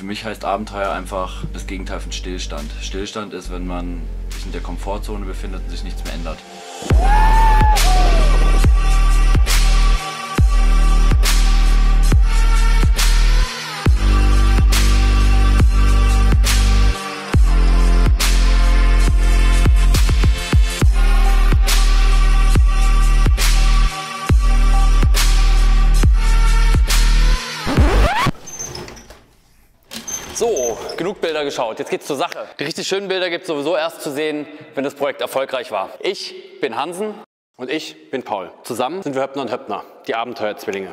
für mich heißt Abenteuer einfach das Gegenteil von Stillstand. Stillstand ist, wenn man sich in der Komfortzone befindet und sich nichts mehr ändert. So, genug Bilder geschaut. Jetzt geht's zur Sache. Die richtig schönen Bilder gibt es sowieso erst zu sehen, wenn das Projekt erfolgreich war. Ich bin Hansen und ich bin Paul. Zusammen sind wir Höppner und Höppner, die Abenteuerzwillinge.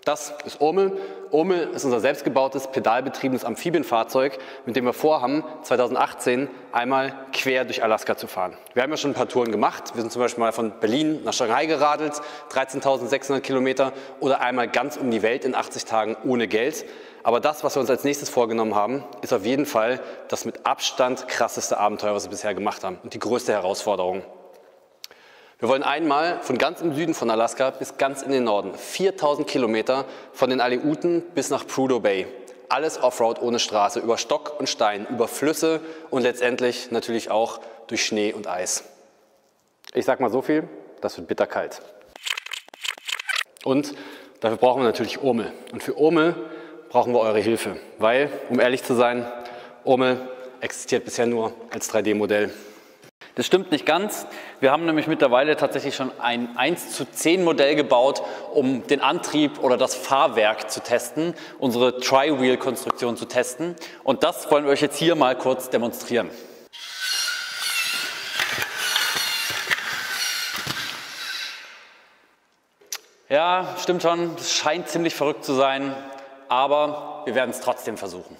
Das ist Urmel. Urmel ist unser selbstgebautes, pedalbetriebenes Amphibienfahrzeug, mit dem wir vorhaben, 2018 einmal quer durch Alaska zu fahren. Wir haben ja schon ein paar Touren gemacht. Wir sind zum Beispiel mal von Berlin nach Shanghai geradelt, 13.600 Kilometer, oder einmal ganz um die Welt in 80 Tagen ohne Geld. Aber das, was wir uns als nächstes vorgenommen haben, ist auf jeden Fall das mit Abstand krasseste Abenteuer, was wir bisher gemacht haben, und die größte Herausforderung. Wir wollen einmal von ganz im Süden von Alaska bis ganz in den Norden, 4.000 Kilometer von den Aleuten bis nach Prudhoe Bay. Alles Offroad ohne Straße, über Stock und Stein, über Flüsse und letztendlich natürlich auch durch Schnee und Eis. Ich sag mal so viel, das wird bitterkalt. Und dafür brauchen wir natürlich Urmel. Und für Urmel brauchen wir eure Hilfe, weil, um ehrlich zu sein, Urmel existiert bisher nur als 3D-Modell. Das stimmt nicht ganz. Wir haben nämlich mittlerweile tatsächlich schon ein 1:10 Modell gebaut, um den Antrieb oder das Fahrwerk zu testen, unsere Tri-Wheel-Konstruktion zu testen. Und das wollen wir euch jetzt hier mal kurz demonstrieren. Ja, stimmt schon, das scheint ziemlich verrückt zu sein, aber wir werden es trotzdem versuchen.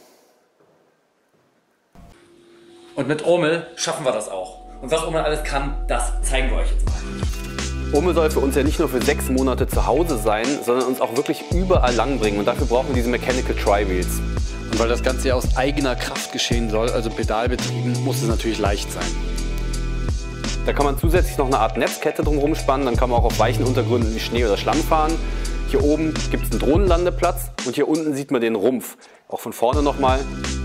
Und mit Urmel schaffen wir das auch. Und was Urmel alles kann, das zeigen wir euch jetzt mal. Urmel soll für uns ja nicht nur für 6 Monate zu Hause sein, sondern uns auch wirklich überall lang bringen. Und dafür brauchen wir diese Mechanical Tri-Wheels. Und weil das Ganze ja aus eigener Kraft geschehen soll, also pedalbetrieben, muss es natürlich leicht sein. Da kann man zusätzlich noch eine Art Netzkette drumherum spannen, dann kann man auch auf weichen Untergründen wie Schnee oder Schlamm fahren. Hier oben gibt es einen Drohnenlandeplatz und hier unten sieht man den Rumpf. Auch von vorne nochmal.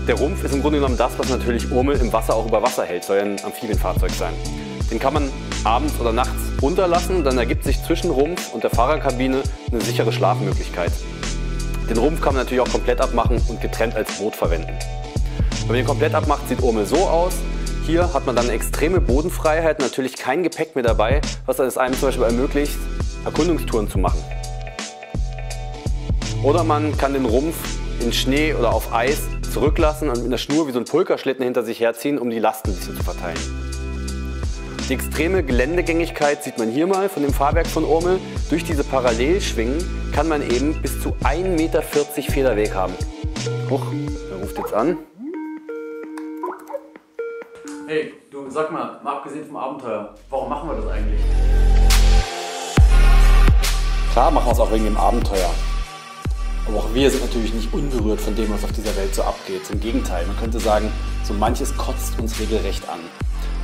Der Rumpf ist im Grunde genommen das, was natürlich Urmel im Wasser auch über Wasser hält. Soll ja ein Amphibienfahrzeug sein. Den kann man abends oder nachts runterlassen, dann ergibt sich zwischen Rumpf und der Fahrerkabine eine sichere Schlafmöglichkeit. Den Rumpf kann man natürlich auch komplett abmachen und getrennt als Boot verwenden. Wenn man den komplett abmacht, sieht Urmel so aus. Hier hat man dann eine extreme Bodenfreiheit, natürlich kein Gepäck mehr dabei, was es einem zum Beispiel ermöglicht, Erkundungstouren zu machen. Oder man kann den Rumpf in Schnee oder auf Eis zurücklassen und mit einer Schnur wie so ein Pulkerschlitten hinter sich herziehen, um die Lasten ein bisschen zu verteilen. Die extreme Geländegängigkeit sieht man hier mal von dem Fahrwerk von Urmel. Durch diese Parallelschwingen kann man eben bis zu 1,40 Meter Federweg haben. Huch, wer ruft jetzt an? Hey, du, sag mal abgesehen vom Abenteuer, warum machen wir das eigentlich? Klar machen wir es auch wegen dem Abenteuer. Aber auch wir sind natürlich nicht unberührt von dem, was auf dieser Welt so abgeht. Im Gegenteil, man könnte sagen, so manches kotzt uns regelrecht an.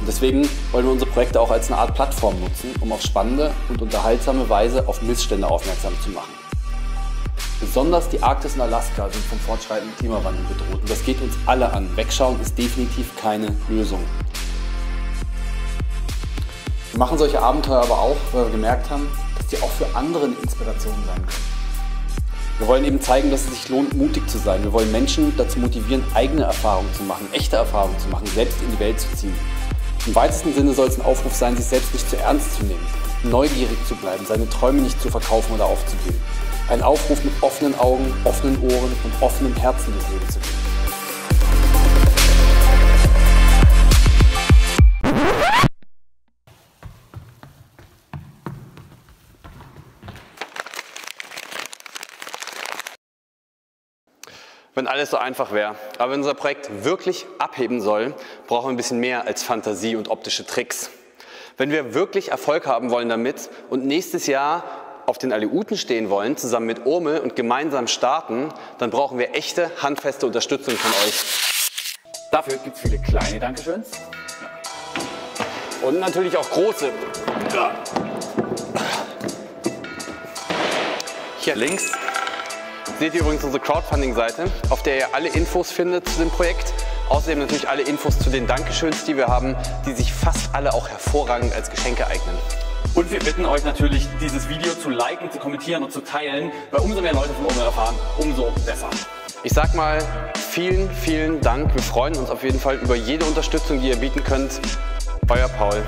Und deswegen wollen wir unsere Projekte auch als eine Art Plattform nutzen, um auf spannende und unterhaltsame Weise auf Missstände aufmerksam zu machen. Besonders die Arktis und Alaska sind vom fortschreitenden Klimawandel bedroht. Und das geht uns alle an. Wegschauen ist definitiv keine Lösung. Wir machen solche Abenteuer aber auch, weil wir gemerkt haben, dass die auch für andere eine Inspiration sein können. Wir wollen eben zeigen, dass es sich lohnt, mutig zu sein. Wir wollen Menschen dazu motivieren, eigene Erfahrungen zu machen, echte Erfahrungen zu machen, selbst in die Welt zu ziehen. Im weitesten Sinne soll es ein Aufruf sein, sich selbst nicht zu ernst zu nehmen, neugierig zu bleiben, seine Träume nicht zu verkaufen oder aufzugeben. Ein Aufruf mit offenen Augen, offenen Ohren und offenem Herzen durchs Leben zu gehen. Wenn alles so einfach wäre. Aber wenn unser Projekt wirklich abheben soll, brauchen wir ein bisschen mehr als Fantasie und optische Tricks. Wenn wir wirklich Erfolg haben wollen damit und nächstes Jahr auf den Aleuten stehen wollen, zusammen mit Urmel und gemeinsam starten, dann brauchen wir echte, handfeste Unterstützung von euch. Dafür gibt es viele kleine Dankeschöns. Und natürlich auch große. Hier links seht ihr übrigens unsere Crowdfunding-Seite, auf der ihr alle Infos findet zu dem Projekt. Außerdem natürlich alle Infos zu den Dankeschöns, die wir haben, die sich fast alle auch hervorragend als Geschenke eignen. Und wir bitten euch natürlich, dieses Video zu liken, zu kommentieren und zu teilen, weil umso mehr Leute von uns erfahren, umso besser. Ich sag mal, vielen, vielen Dank. Wir freuen uns auf jeden Fall über jede Unterstützung, die ihr bieten könnt. Euer Paul.